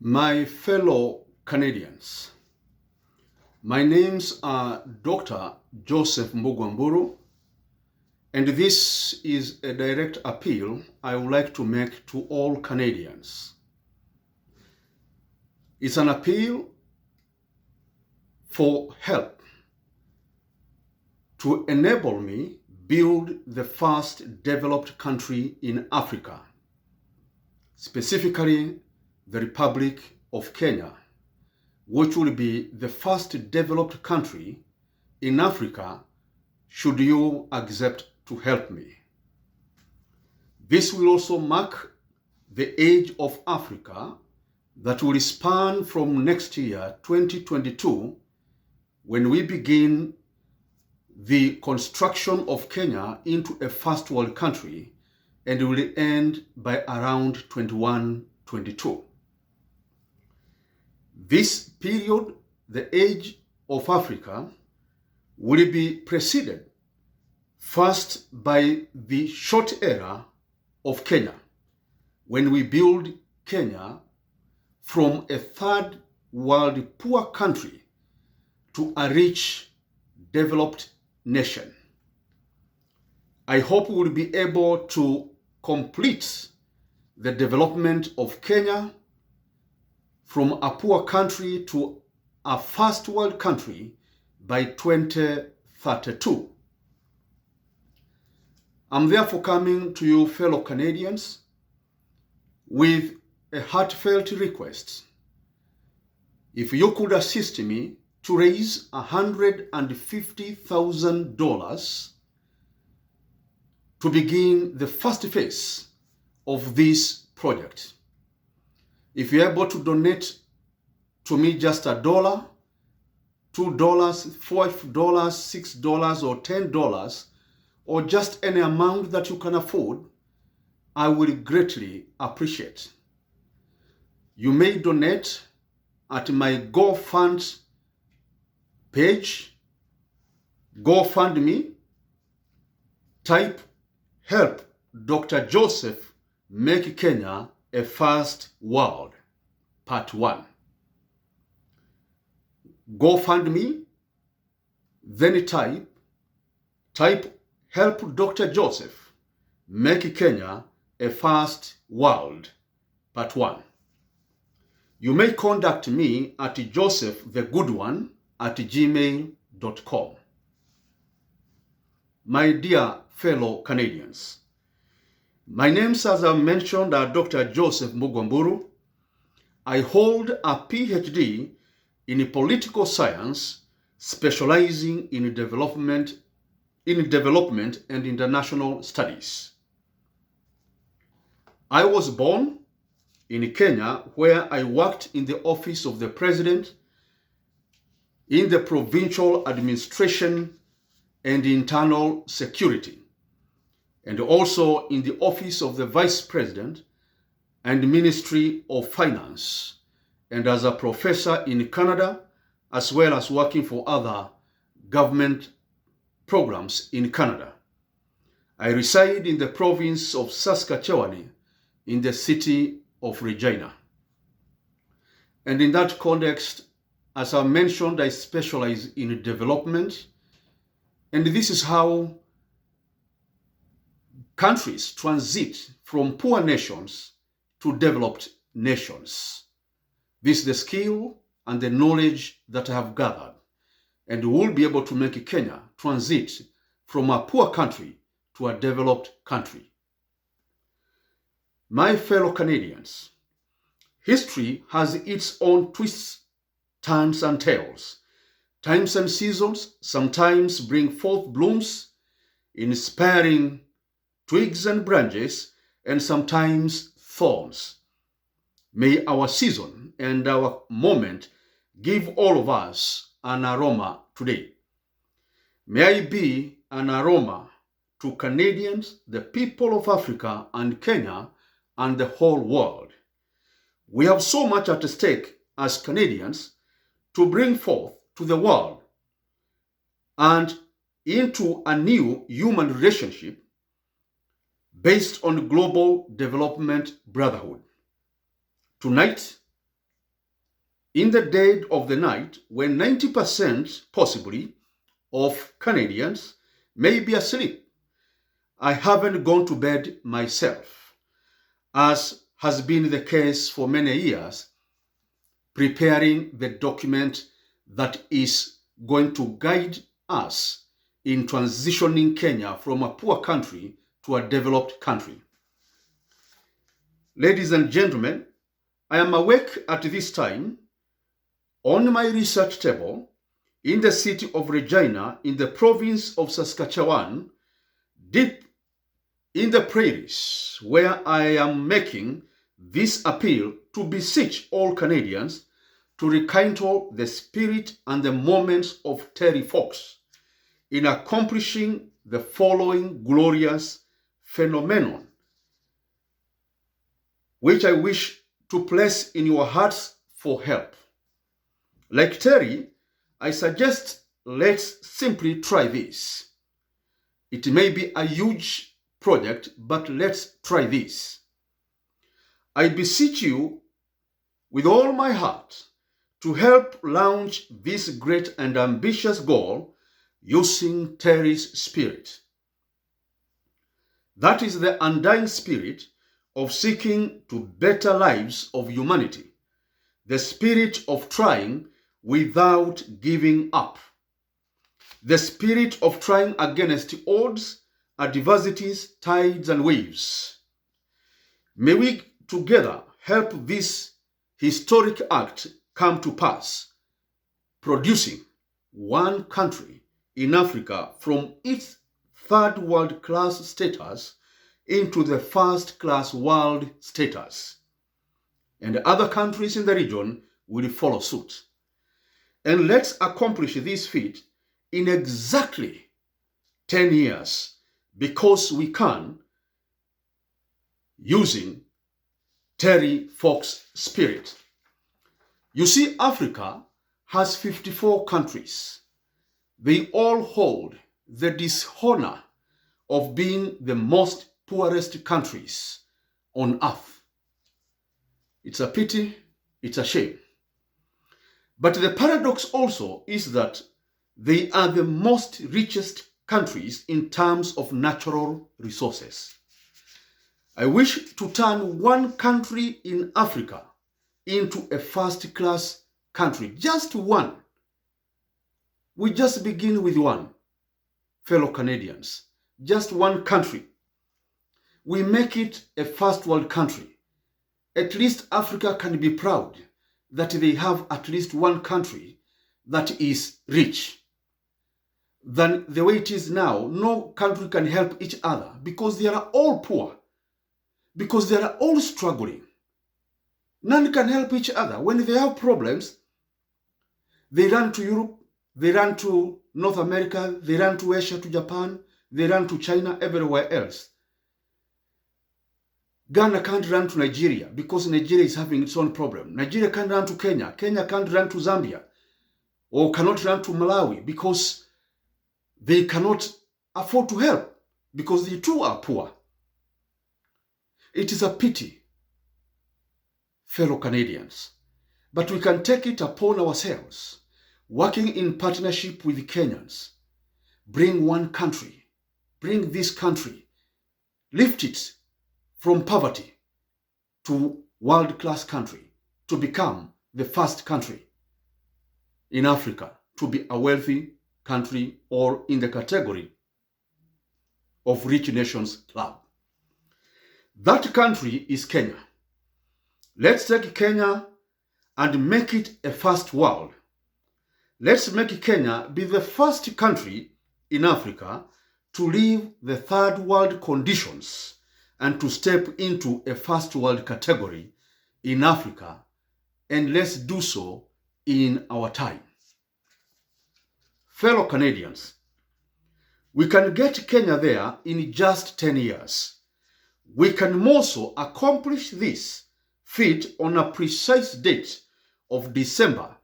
My fellow Canadians, my names are Dr. Joseph Mbugwamburu, and this is a direct appeal I would like to make to all Canadians. It's an appeal for help to enable me build the first developed country in Africa, specifically the Republic of Kenya, which will be the first developed country in Africa should you accept to help me. This will also mark the age of Africa that will span from next year, 2022, when we begin the construction of Kenya into a first world country, and will end by around 21-22. This period, the age of Africa, will be preceded first by the short era of Kenya, when we build Kenya from a third world poor country to a rich developed nation. I hope we will be able to complete the development of Kenya from a poor country to a first world country by 2032. I'm therefore coming to you, fellow Canadians, with a heartfelt request. If you could assist me to raise $150,000 to begin the first phase of this project. If you're able to donate to me just $1, $2, $5, $6, or $10, or just any amount that you can afford, I will greatly appreciate. You may donate at my GoFund page, GoFundMe. Type "Help Dr. Joseph Make Kenya a First World," Part 1. GoFundMe, then type "Help Dr. Joseph Make Kenya a First World," Part 1. You may contact me at josephthegoodone@gmail.com. My dear fellow Canadians, my name, as I mentioned, are Dr. Joseph Mbugwamburu. I hold a PhD in political science, specializing in development and international studies. I was born in Kenya, where I worked in the office of the president, in the provincial administration and internal security, and also in the office of the vice president and Ministry of Finance, and as a professor in Canada, as well as working for other government programs in Canada. I reside in the province of Saskatchewan, in the city of Regina. And in that context, as I mentioned, I specialize in development, and this is how countries transit from poor nations to developed nations. This is the skill and the knowledge that I have gathered, and will be able to make Kenya transit from a poor country to a developed country. My fellow Canadians, history has its own twists, turns, and tales. Times and seasons sometimes bring forth blooms, inspiring twigs and branches, and sometimes thorns. May our season and our moment give all of us an aroma today. May I be an aroma to Canadians, the people of Africa and Kenya, and the whole world. We have so much at stake as Canadians to bring forth to the world and into a new human relationship based on global development brotherhood. Tonight, in the dead of the night when 90% possibly of Canadians may be asleep. I haven't gone to bed myself, as has been the case for many years, preparing the document that is going to guide us in transitioning Kenya from a poor country to a developed country. Ladies and gentlemen, I am awake at this time on my research table in the city of Regina in the province of Saskatchewan, deep in the prairies, where I am making this appeal to beseech all Canadians to rekindle the spirit and the moments of Terry Fox in accomplishing the following glorious phenomenon, which I wish to place in your hearts for help. Like Terry, I suggest let's simply try this. It may be a huge project, but let's try this. I beseech you with all my heart to help launch this great and ambitious goal using Terry's spirit. That is the undying spirit of seeking to better lives of humanity, the spirit of trying without giving up, the spirit of trying against odds, adversities, tides, and waves. May we together help this historic act come to pass, producing one country in Africa from its third world class status into the first class world status. And other countries in the region will follow suit. And let's accomplish this feat in exactly 10 years, because we can, using Terry Fox spirit. You see, Africa has 54 countries. They all hold the dishonor of being the most poorest countries on earth. It's a pity, it's a shame. But the paradox also is that they are the most richest countries in terms of natural resources. I wish to turn one country in Africa into a first-class country, just one. We just begin with one, fellow Canadians, just one country. We make it a first world country. At least Africa can be proud that they have at least one country that is rich. Than the way it is now, no country can help each other because they are all poor, because they are all struggling. None can help each other. When they have problems, they run to Europe, they run to North America, they run to Asia, to Japan, they run to China, everywhere else. Ghana can't run to Nigeria because Nigeria is having its own problem. Nigeria can't run to Kenya. Kenya can't run to Zambia or cannot run to Malawi because they cannot afford to help because they too are poor. It is a pity, fellow Canadians, but we can take it upon ourselves, working in partnership with the Kenyans, bring one country, bring this country, lift it from poverty to world-class country, to become the first country in Africa to be a wealthy country or in the category of rich nations club. That country is Kenya. Let's take Kenya and make it a first world. Let's make Kenya be the first country in Africa to leave the third world conditions and to step into a first world category in Africa, and let's do so in our time. Fellow Canadians, we can get Kenya there in just 10 years. We can also accomplish this feat on a precise date of December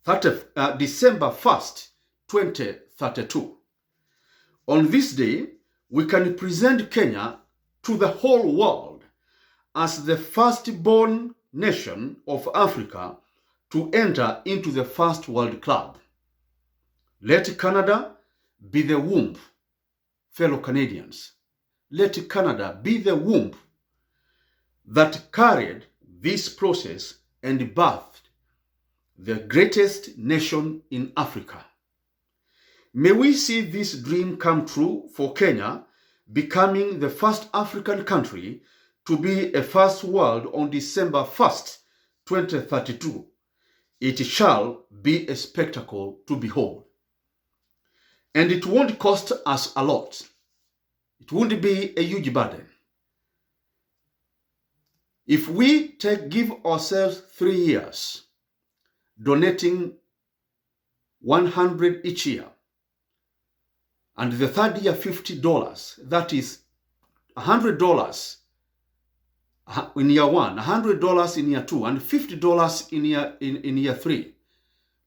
1st, 2032. On this day, we can present Kenya to the whole world as the firstborn nation of Africa to enter into the First World Club. Let Canada be the womb, fellow Canadians. Let Canada be the womb that carried this process and birthed the greatest nation in Africa. May we see this dream come true for Kenya, becoming the first African country to be a first world on December 1st, 2032. It shall be a spectacle to behold. And it won't cost us a lot. It won't be a huge burden. If we give ourselves 3 years, donating 100 each year, and the third year $50, that is $100 in year 1, $100 in year 2, and $50 in year 3,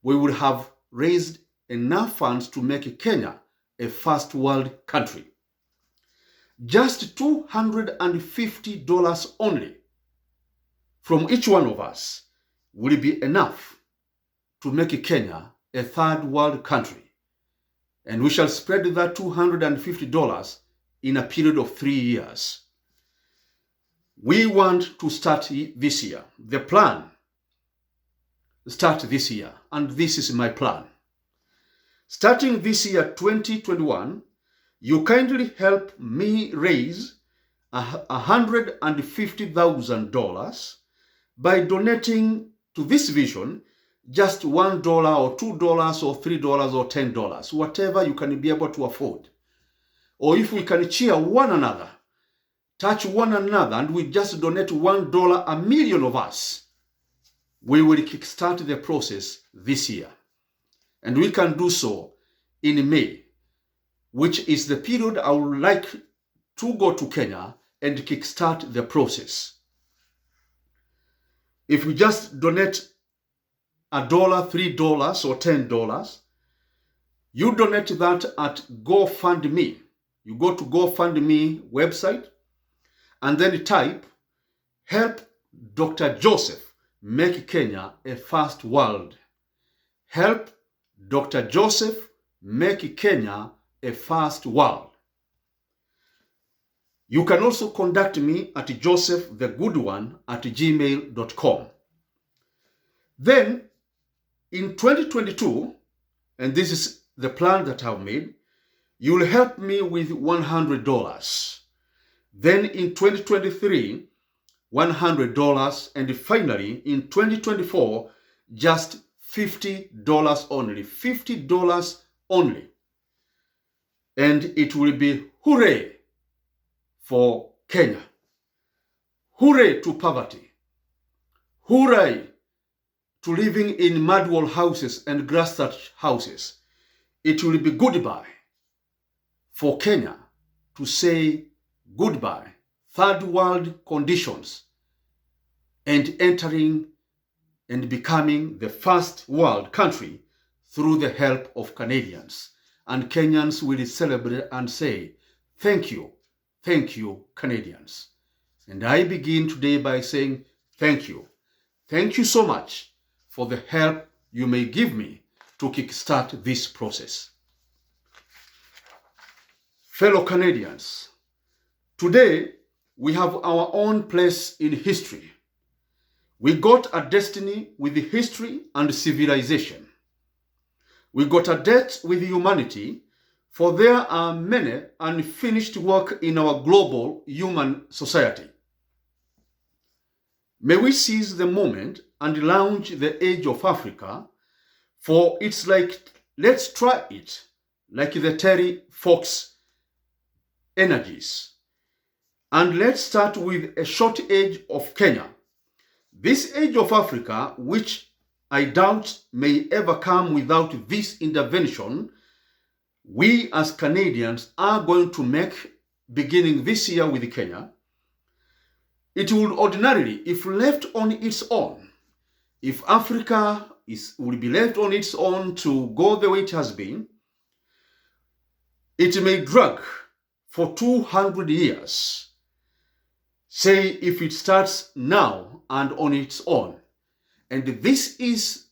we will have raised enough funds to make Kenya a first world country. Just $250 only from each one of us will be enough to make Kenya a third world country. And we shall spread that $250 in a period of 3 years. We want to start this year. The plan, start this year. And this is my plan. Starting this year, 2021, you kindly help me raise $150,000 by donating to this vision just $1 or $2 or $3 or $10, whatever you can be able to afford. Or if we can cheer one another, touch one another, and we just donate $1, a million of us, we will kickstart the process this year. And we can do so in May, which is the period I would like to go to Kenya and kickstart the process. If we just donate $1, $3, or $10, you donate that at GoFundMe. You go to GoFundMe website and then type, help Dr. Joseph make Kenya a first world. Help Dr. Joseph make Kenya a first world. You can also contact me at josephthegoodone@gmail.com. Then, in 2022, and this is the plan that I've made, you will help me with $100. Then in 2023, $100, and finally in 2024, just $50 only. $50 only. And it will be hooray for Kenya. Hooray to poverty. Hooray to living in mud wall houses and grass thatched houses. It will be goodbye for Kenya to say goodbye, third world conditions, and entering and becoming the first world country through the help of Canadians. And Kenyans will celebrate and say, thank you, Canadians. And I begin today by saying thank you. Thank you so much for the help you may give me to kickstart this process. Fellow Canadians, today we have our own place in history. We got a destiny with history and civilization. We got a debt with humanity, for there are many unfinished work in our global human society. May we seize the moment and launch the age of Africa, for it's like, let's try it, like the Terry Fox energies. And let's start with a short age of Kenya. This age of Africa, which I doubt may ever come without this intervention, we as Canadians are going to make, beginning this year with Kenya. It would ordinarily, if left on its own, if Africa will be left on its own to go the way it has been, it may drag for 200 years. Say if it starts now and on its own, And this is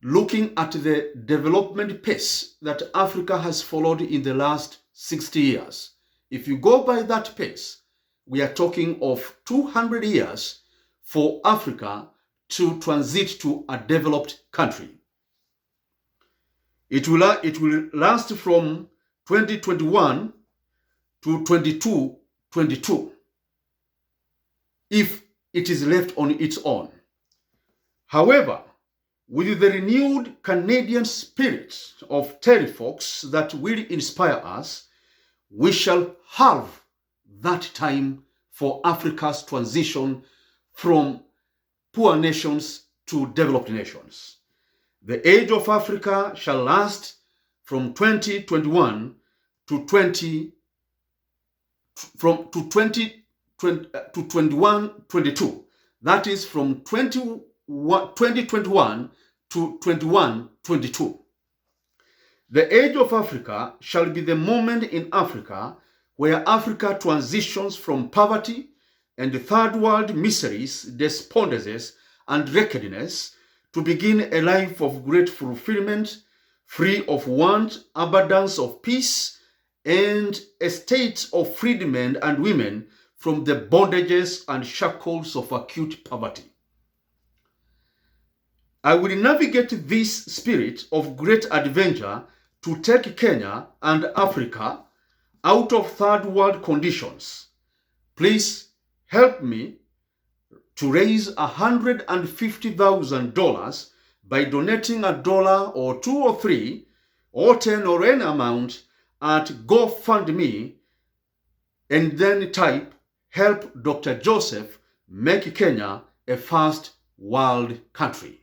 looking at the development pace that Africa has followed in the last 60 years. If you go by that pace, we are talking of 200 years for Africa to transit to a developed country. It will last from 2021 to 22 if it is left on its own. However, with the renewed Canadian spirit of Terry Fox that will inspire us, we shall have that time for Africa's transition from poor nations to developed nations. The age of Africa shall last from 2021 to 21-22. That is from 2021 to 21-22. The age of Africa shall be the moment in Africa where Africa transitions from poverty and third world miseries, despondencies, and wretchedness to begin a life of great fulfillment, free of want, abundance of peace, and a state of freedmen and women from the bondages and shackles of acute poverty. I will navigate this spirit of great adventure to take Kenya and Africa out of third world conditions. Please help me to raise $150,000 by donating $1 or $2 or $3 or $10 or any amount at GoFundMe, and then type "Help Dr. Joseph make Kenya a first world country."